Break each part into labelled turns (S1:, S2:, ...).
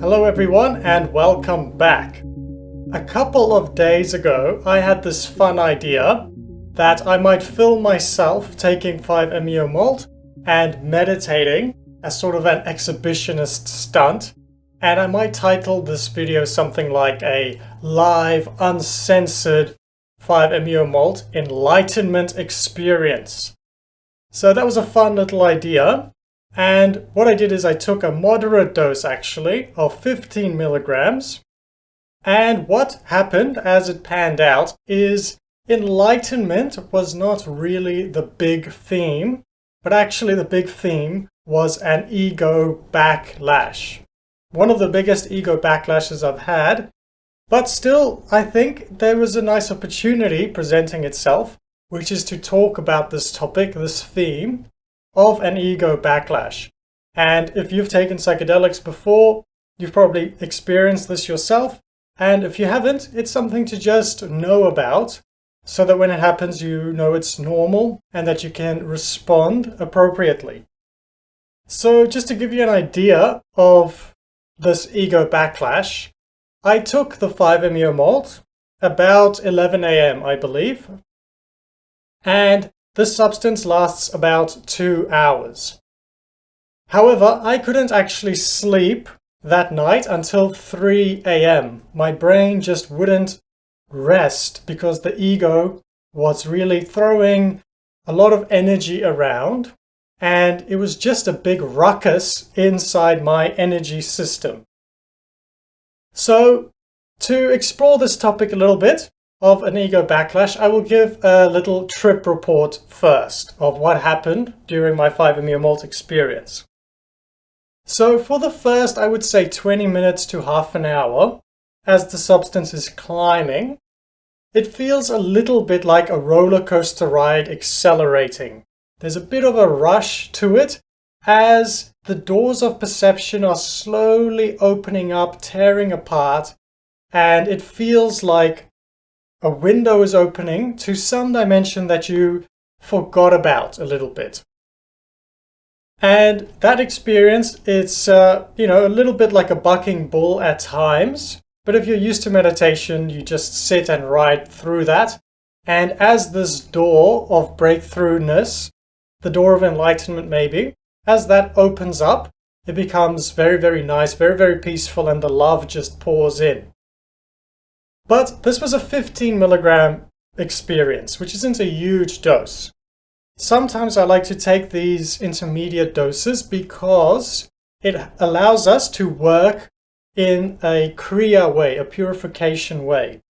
S1: Hello everyone and welcome back. A couple of days ago I had this fun idea that I might film myself taking 5-MeO malt and meditating as sort of an exhibitionist stunt, and I might title this video something like a live, uncensored 5-MeO malt Enlightenment experience. So that was a fun little idea. And what I did is I took a moderate dose actually of 15 milligrams. And what happened as it panned out is enlightenment was not really the big theme, but actually the big theme was an ego backlash. One of the biggest ego backlashes I've had, but still I think there was a nice opportunity presenting itself, which is to talk about this topic, this theme of an ego backlash. And if you've taken psychedelics before, you've probably experienced this yourself. And if you haven't, it's something to just know about so that when it happens, you know it's normal and that you can respond appropriately. So just to give you an idea of this ego backlash, I took the 5-MeO malt about 11 a.m., I believe. And this substance lasts about 2 hours. However, I couldn't actually sleep that night until 3 a.m. My brain just wouldn't rest because the ego was really throwing a lot of energy around, and it was just a big ruckus inside my energy system. So, to explore this topic a little bit, of an ego backlash, I will give a little trip report first of what happened during my 5-MeO malt experience. So for the first, I would say 20 minutes to half an hour, as the substance is climbing, it feels a little bit like a roller coaster ride accelerating. There's a bit of a rush to it as the doors of perception are slowly opening up, tearing apart, and it feels like a window is opening to some dimension that you forgot about a little bit. And that experience, it's a little bit like a bucking bull at times. But if you're used to meditation, you just sit and ride through that. And as this door of breakthroughness, the door of enlightenment maybe, as that opens up, it becomes very, very nice, very, very peaceful, and the love just pours in. But this was a 15 milligram experience, which isn't a huge dose. Sometimes I like to take these intermediate doses because it allows us to work in a kriya way, a purification way.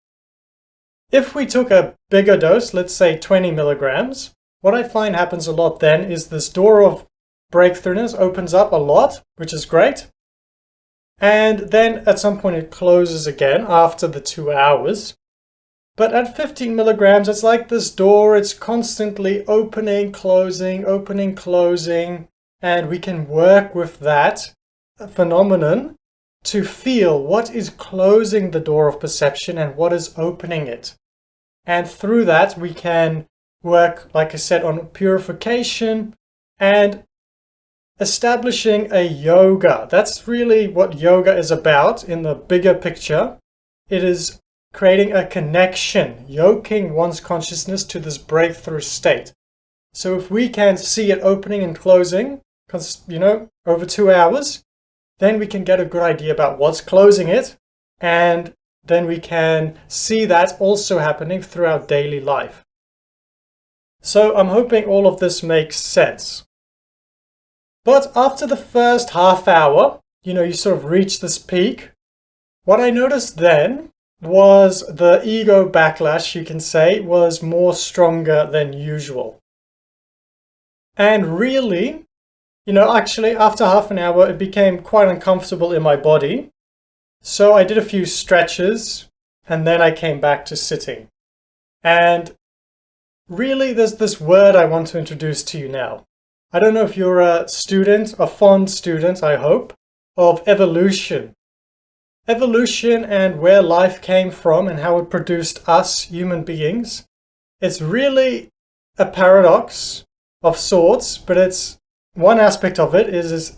S1: If we took a bigger dose, let's say 20 milligrams, what I find happens a lot then is this door of breakthroughness opens up a lot, which is great. And then at some point it closes again after the 2 hours. But at 15 milligrams, it's like this door, it's constantly opening, closing, and we can work with that phenomenon to feel what is closing the door of perception and what is opening it. And through that, we can work, like I said, on purification and establishing a yoga. That's really what yoga is about in the bigger picture. It is creating a connection, yoking one's consciousness to this breakthrough state. So if we can see it opening and closing, over 2 hours, then we can get a good idea about what's closing it, and then we can see that also happening throughout daily life. So I'm hoping all of this makes sense. But after the first half hour, you sort of reach this peak. What I noticed then was the ego backlash, you can say, was more stronger than usual. And really, actually after half an hour, it became quite uncomfortable in my body. So I did a few stretches and then I came back to sitting. And really, there's this word I want to introduce to you now. I don't know if you're a student, a fond student, I hope, of evolution. Evolution and where life came from and how it produced us human beings. It's really a paradox of sorts, but it's one aspect of it is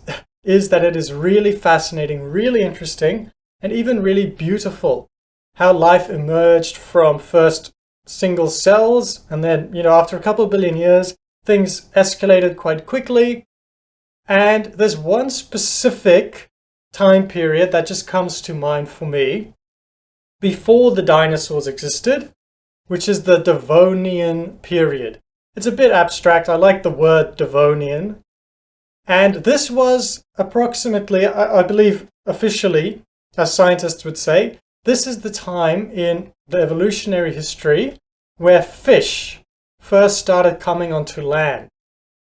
S1: that it is really fascinating, really interesting, and even really beautiful. How life emerged from first single cells, and then, after a couple of billion years, things escalated quite quickly. And there's one specific time period that just comes to mind for me before the dinosaurs existed, which is the Devonian period. It's a bit abstract. I like the word Devonian. And this was approximately, I believe officially, as scientists would say, this is the time in the evolutionary history where fish first started coming onto land.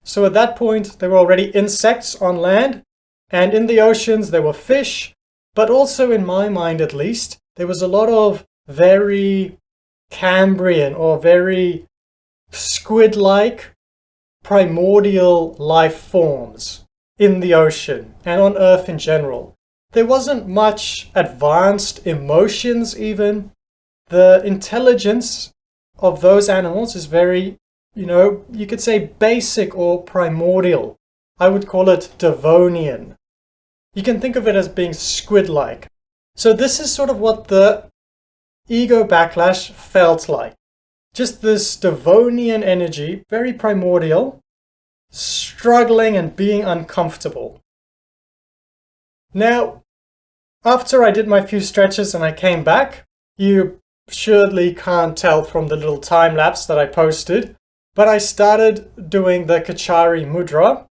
S1: So at that point, there were already insects on land, and in the oceans there were fish, but also in my mind at least, there was a lot of very Cambrian or very squid-like primordial life forms in the ocean and on Earth in general. There wasn't much advanced emotions even. The intelligence of those animals is very, you could say basic or primordial. I would call it Devonian. You can think of it as being squid-like. So this is sort of what the ego backlash felt like. Just this Devonian energy, very primordial, struggling and being uncomfortable. Now, after I did my few stretches and I came back, you surely can't tell from the little time lapse that I posted, but I started doing the Kachari Mudra,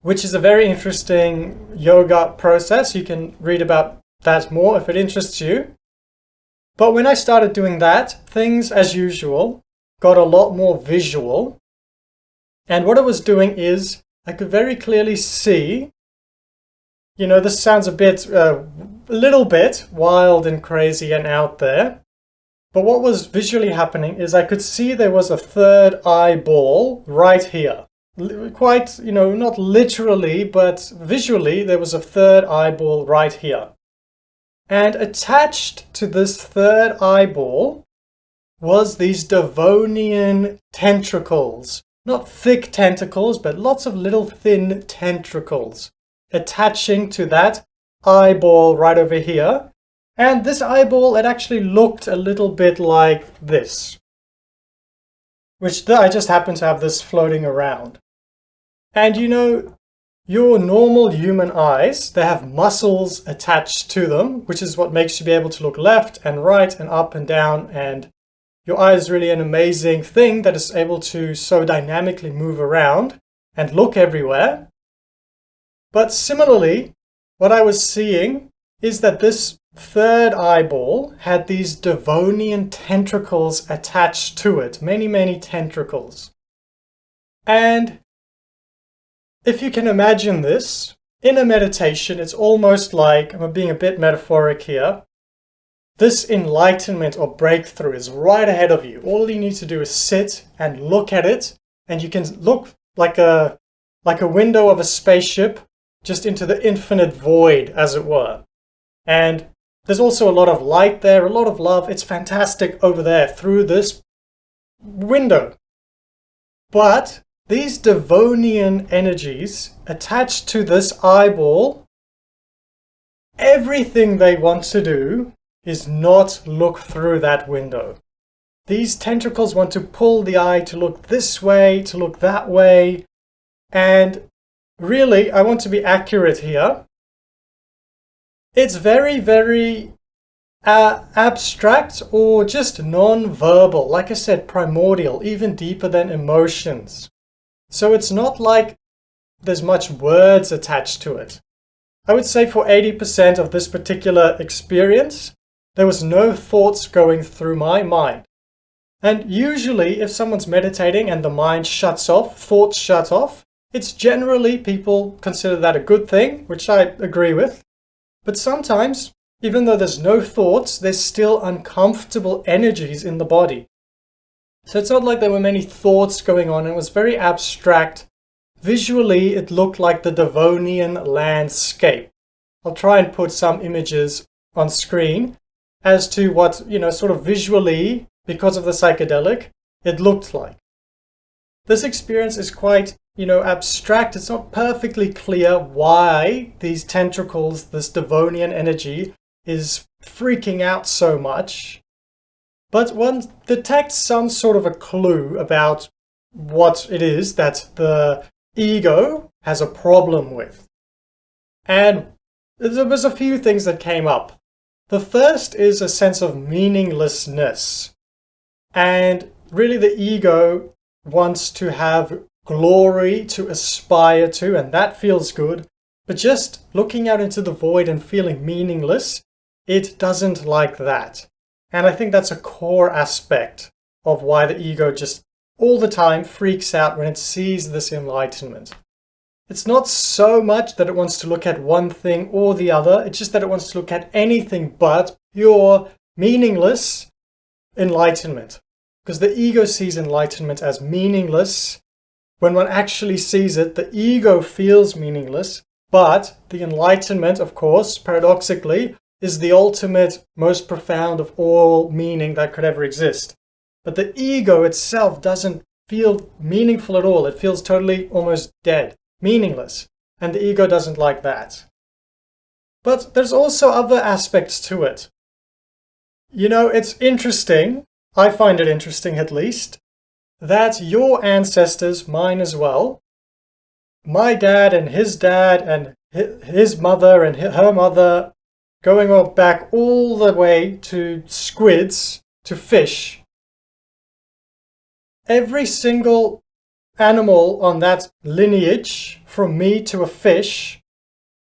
S1: which is a very interesting yoga process. You can read about that more if it interests you. But when I started doing that, things, as usual, got a lot more visual. And what I was doing is I could very clearly see, this sounds a little bit wild and crazy and out there. But what was visually happening is I could see there was a third eyeball right here. Quite, not literally, but visually there was a third eyeball right here. And attached to this third eyeball was these Devonian tentacles. Not thick tentacles, but lots of little thin tentacles attaching to that eyeball right over here. And this eyeball, it actually looked a little bit like this, which I just happen to have this floating around. And your normal human eyes, they have muscles attached to them, which is what makes you be able to look left and right and up and down. And your eye is really an amazing thing that is able to so dynamically move around and look everywhere. But similarly, what I was seeing is that this third eyeball had these Devonian tentacles attached to it, many, many tentacles. And if you can imagine this, in a meditation, it's almost like, I'm being a bit metaphoric here, this enlightenment or breakthrough is right ahead of you. All you need to do is sit and look at it, and you can look like a window of a spaceship just into the infinite void, as it were. And there's also a lot of light there, a lot of love. It's fantastic over there through this window. But these Devonian energies attached to this eyeball, everything they want to do is not look through that window. These tentacles want to pull the eye to look this way, to look that way. And really, I want to be accurate here. It's very, very abstract or just non-verbal. Like I said, primordial, even deeper than emotions. So it's not like there's much words attached to it. I would say for 80% of this particular experience, there was no thoughts going through my mind. And usually if someone's meditating and the mind shuts off, thoughts shut off, it's generally people consider that a good thing, which I agree with. But sometimes, even though there's no thoughts, there's still uncomfortable energies in the body. So it's not like there were many thoughts going on. It was very abstract. Visually, it looked like the Devonian landscape. I'll try and put some images on screen as to what, sort of visually, because of the psychedelic, it looked like. This experience is quite, abstract. It's not perfectly clear why these tentacles, this Devonian energy, is freaking out so much. But one detects some sort of a clue about what it is that the ego has a problem with. And there was a few things that came up. The first is a sense of meaninglessness. And really the ego wants to have glory to aspire to, and that feels good. But just looking out into the void and feeling meaningless, it doesn't like that. And I think that's a core aspect of why the ego just all the time freaks out when it sees this enlightenment. It's not so much that it wants to look at one thing or the other, it's just that it wants to look at anything but pure, meaningless enlightenment. Because the ego sees enlightenment as meaningless. When one actually sees it, the ego feels meaningless, but the enlightenment, of course, paradoxically, is the ultimate, most profound of all meaning that could ever exist. But the ego itself doesn't feel meaningful at all. It feels totally almost dead, meaningless. And the ego doesn't like that. But there's also other aspects to it. It's interesting, I find it interesting at least, that your ancestors, mine as well, my dad and his mother and her mother, going back all the way to squids, to fish. Every single animal on that lineage, from me to a fish,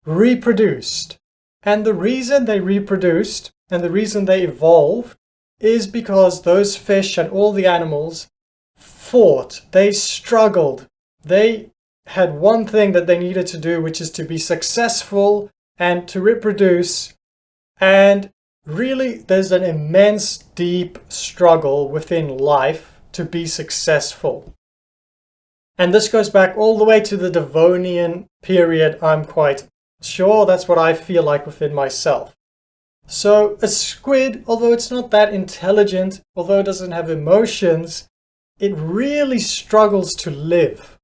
S1: reproduced. And the reason they reproduced and the reason they evolved is because those fish and all the animals fought, they struggled. They had one thing that they needed to do, which is to be successful and to reproduce. And really, there's an immense, deep struggle within life to be successful. And this goes back all the way to the Devonian period, I'm quite sure. That's what I feel like within myself. So a squid, although it's not that intelligent, although it doesn't have emotions, it really struggles to live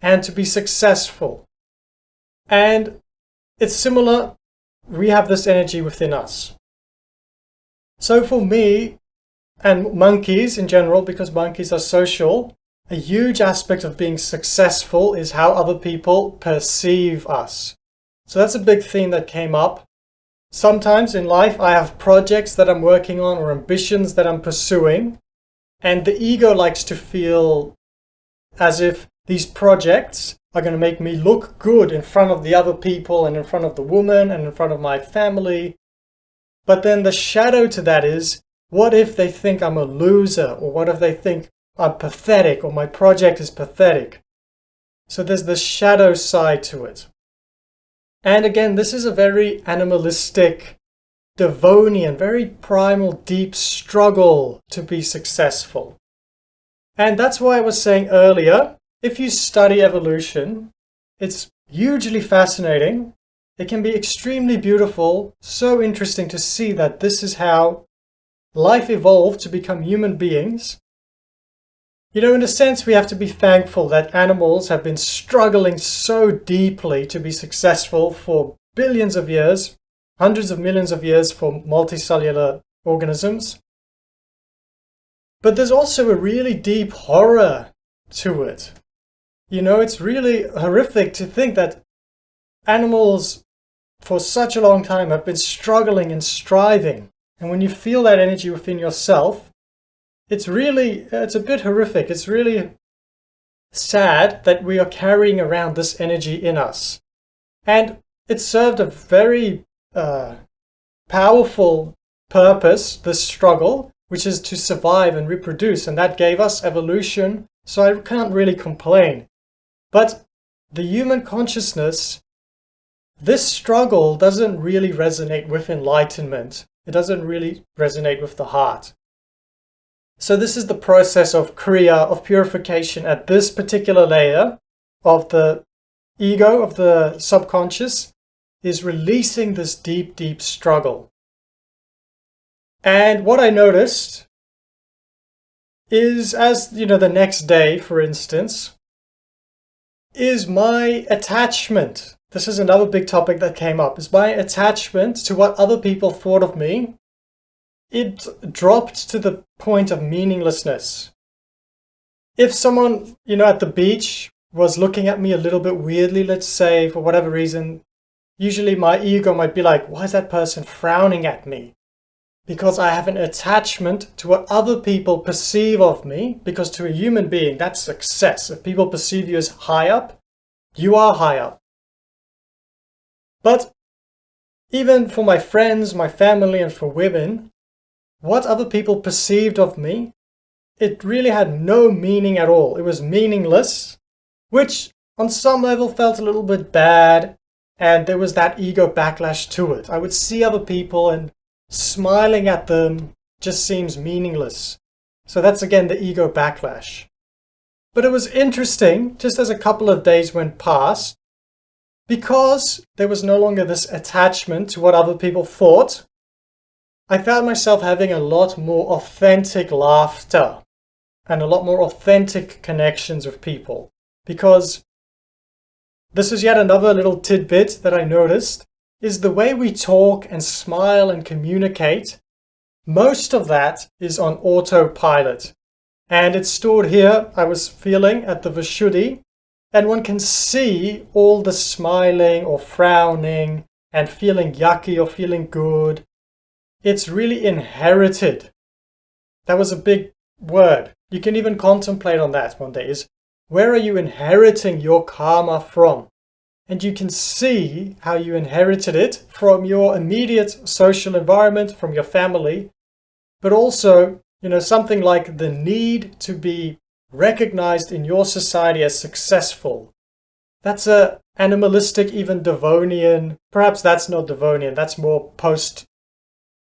S1: and to be successful. And it's similar. We have this energy within us. So for me, and monkeys in general, because monkeys are social, a huge aspect of being successful is how other people perceive us. So that's a big theme that came up. Sometimes in life I have projects that I'm working on or ambitions that I'm pursuing, and the ego likes to feel as if these projects are going to make me look good in front of the other people and in front of the woman and in front of my family. But then the shadow to that is, what if they think I'm a loser? Or what if they think I'm pathetic or my project is pathetic? So there's the shadow side to it. And again, this is a very animalistic, Devonian, very primal, deep struggle to be successful. And that's why I was saying earlier, if you study evolution, it's hugely fascinating. It can be extremely beautiful, so interesting to see that this is how life evolved to become human beings. You know, in a sense, we have to be thankful that animals have been struggling so deeply to be successful for billions of years, hundreds of millions of years for multicellular organisms. But there's also a really deep horror to it. You know, it's really horrific to think that animals for such a long time have been struggling and striving. And when you feel that energy within yourself, it's a bit horrific. It's really sad that we are carrying around this energy in us. And it served a very powerful purpose, this struggle, which is to survive and reproduce. And that gave us evolution. So I can't really complain. But the human consciousness, this struggle doesn't really resonate with enlightenment. It doesn't really resonate with the heart. So this is the process of kriya, of purification at this particular layer of the ego, of the subconscious, is releasing this deep, deep struggle. And what I noticed is, as you know, the next day, for instance, is my attachment. This is another big topic that came up, is my attachment to what other people thought of me. It dropped to the point of meaninglessness. If someone, you know, at the beach was looking at me a little bit weirdly, let's say, for whatever reason, usually my ego might be like, why is that person frowning at me? Because I have an attachment to what other people perceive of me, because to a human being, that's success. If people perceive you as high up, you are high up. But even for my friends, my family, and for women, what other people perceived of me, it really had no meaning at all. It was meaningless, which on some level felt a little bit bad, and there was that ego backlash to it. I would see other people and smiling at them just seems meaningless. So that's again the ego backlash. But it was interesting, just as a couple of days went past, because there was no longer this attachment to what other people thought, I found myself having a lot more authentic laughter and a lot more authentic connections with people. Because this is yet another little tidbit that I noticed, is the way we talk and smile and communicate, most of that is on autopilot. And it's stored here, I was feeling, at the Vishuddhi, and one can see all the smiling or frowning and feeling yucky or feeling good. It's really inherited. That was a big word. You can even contemplate on that one day, is where are you inheriting your karma from? And you can see how you inherited it from your immediate social environment, from your family, but also, you know, something like the need to be recognized in your society as successful. That's a animalistic, even Devonian, perhaps that's not Devonian, that's more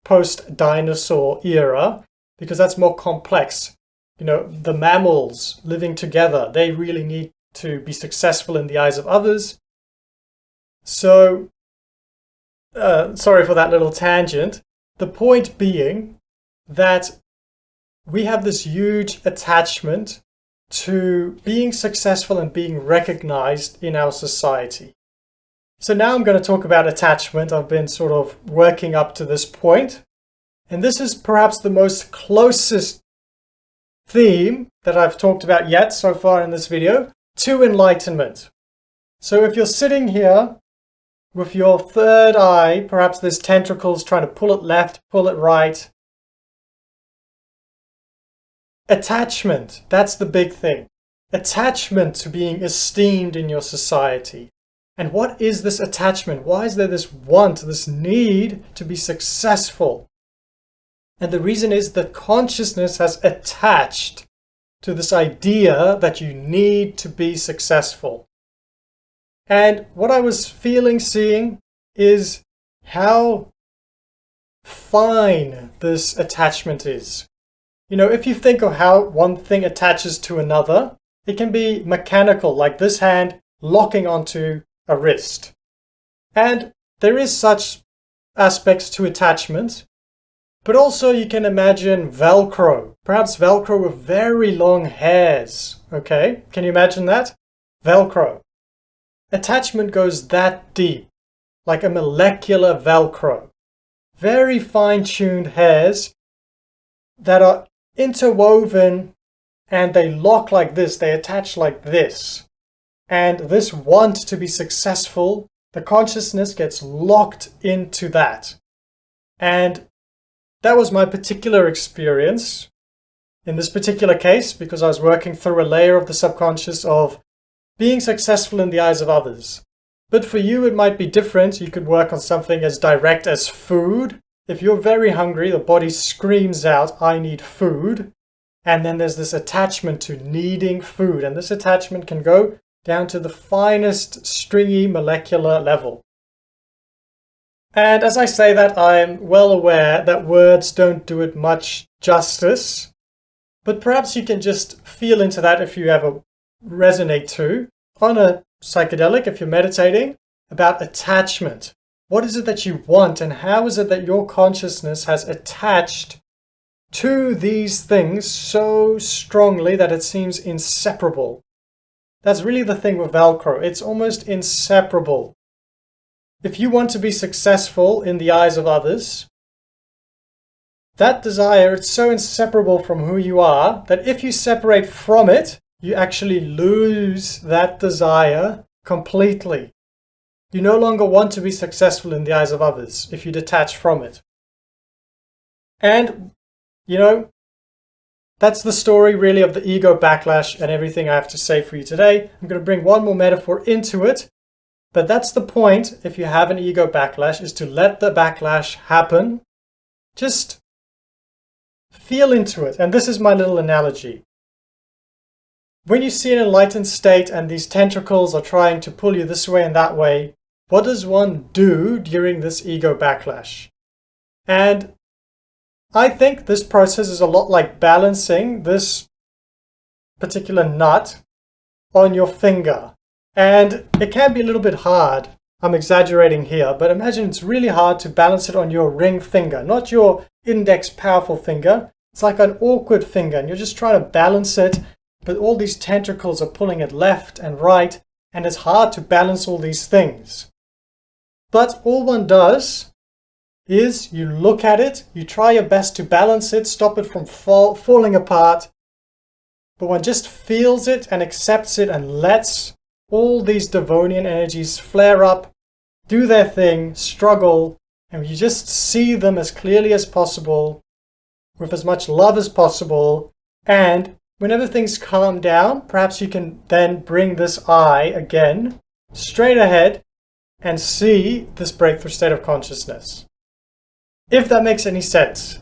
S1: post-dinosaur era, because that's more complex. You know, the mammals living together, they really need to be successful in the eyes of others. So, sorry for that little tangent. The point being that we have this huge attachment to being successful and being recognized in our society. So now I'm going to talk about attachment. I've been sort of working up to this point. And this is perhaps the most closest theme that I've talked about yet so far in this video to enlightenment. So if you're sitting here with your third eye, perhaps there's tentacles trying to pull it left, pull it right. Attachment, that's the big thing. Attachment to being esteemed in your society. And what is this attachment? Why is there this want, this need to be successful? And the reason is that consciousness has attached to this idea that you need to be successful. And what I was feeling, seeing, is how fine this attachment is. You know, if you think of how one thing attaches to another, it can be mechanical, like this hand locking onto a wrist. And there is such aspects to attachment, But also you can imagine Velcro, perhaps Velcro with very long hairs. Okay, can you imagine that? Velcro. Attachment goes that deep, like a molecular Velcro. Very fine-tuned hairs that are interwoven and they lock like this, they attach like this. And this want to be successful, the consciousness gets locked into that. And that was my particular experience in this particular case, because I was working through a layer of the subconscious of being successful in the eyes of others. But for you, it might be different. You could work on something as direct as food. If you're very hungry, the body screams out, I need food. And then there's this attachment to needing food. And this attachment can go down to the finest stringy molecular level. And as I say that, I'm well aware that words don't do it much justice. But perhaps you can just feel into that if you ever resonate to, on a psychedelic, if you're meditating, about attachment. What is it that you want, and how is it that your consciousness has attached to these things so strongly that it seems inseparable? That's really the thing with Velcro. It's almost inseparable. If you want to be successful in the eyes of others, that desire, it's so inseparable from who you are that if you separate from it, you actually lose that desire completely. You no longer want to be successful in the eyes of others if you detach from it. And, you know, that's the story really of the ego backlash and everything I have to say for you today. I'm going to bring one more metaphor into it, but that's the point if you have an ego backlash, is to let the backlash happen. Just feel into it. And this is my little analogy. When you see an enlightened state and these tentacles are trying to pull you this way and that way, what does one do during this ego backlash? And I think this process is a lot like balancing this particular nut on your finger. And it can be a little bit hard. I'm exaggerating here, but imagine it's really hard to balance it on your ring finger, not your index powerful finger. It's like an awkward finger and you're just trying to balance it, but all these tentacles are pulling it left and right, and it's hard to balance all these things. But all one does is you look at it, you try your best to balance it, stop it from falling apart, but one just feels it and accepts it and lets all these Devonian energies flare up, do their thing, struggle, and you just see them as clearly as possible, with as much love as possible, and whenever things calm down, perhaps you can then bring this eye again straight ahead and see this breakthrough state of consciousness. If that makes any sense.